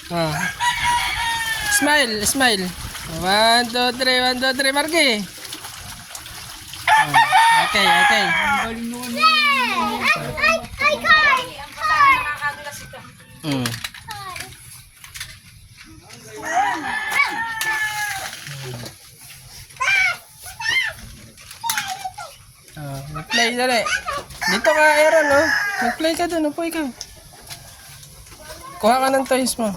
Oh. Smile, smile. 1, 2, 3, 1, 2, 3, Marky. Oh. Okay, okay. Mm. Oh, mag-play dali. Dito ka, Aaron, oh. Mag-play ka dun, upo ikaw. Kuha ka ng toys mo.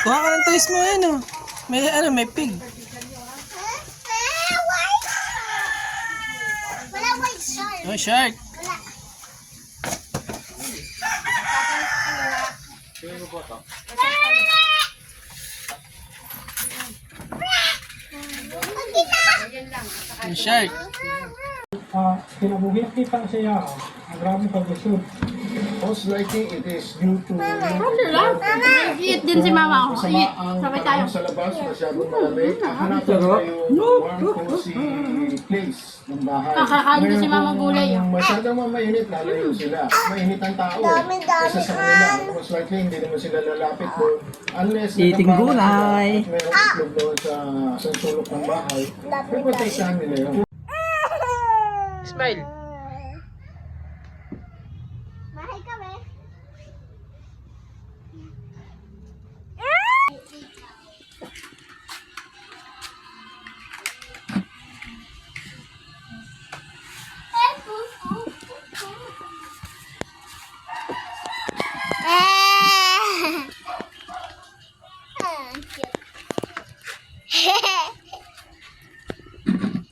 Kuha ka ng toys mo, ayun, oh. May, ano, may pig. Wala white shark. Oh, shark. Oh, shark. Kinabuhi kita siya ang grabe pag-isod. Most likely it is due to Eat din si mama ko. Eat. ang Sabay tayo. panahon sa labas, masyadong malamig. Hanapin tayo warm, cozy place ng bahay. Kakain ko si mama gulay. Kung masyadong mainit, lalayo sila. Mainit ang tao. Kasi sa kanila, most likely hindi naman sila lalapit doon. Unless Eating gulay. at mayroong itlog doon sa sulok ng bahay, piprotektahan nila yun. Smile. Bahay kami.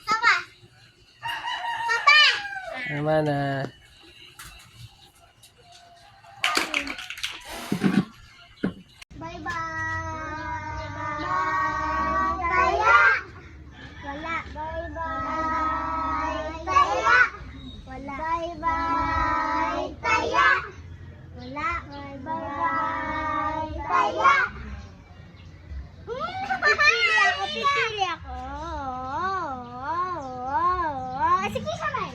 Papa! Papa! Naman na. Bye-bye! Taya! Wala. Bye-bye! Taya! Wala. Bye-bye! Taya! Wala. Bye-bye! Taya! Pipili ako. Sige, sabay.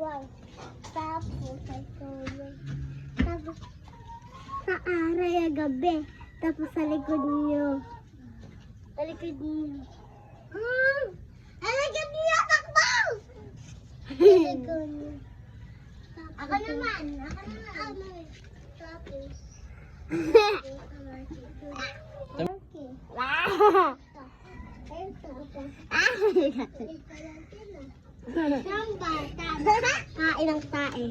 Wow. Tapos ay tulog. Tapos sa aray ang gabi. Tapos sa likod niyo. Sa likod niyo. Ang likod niyo, takbo! Sa likod niyo. Ako naman. Tapos. Ilang bata. Ilang tae.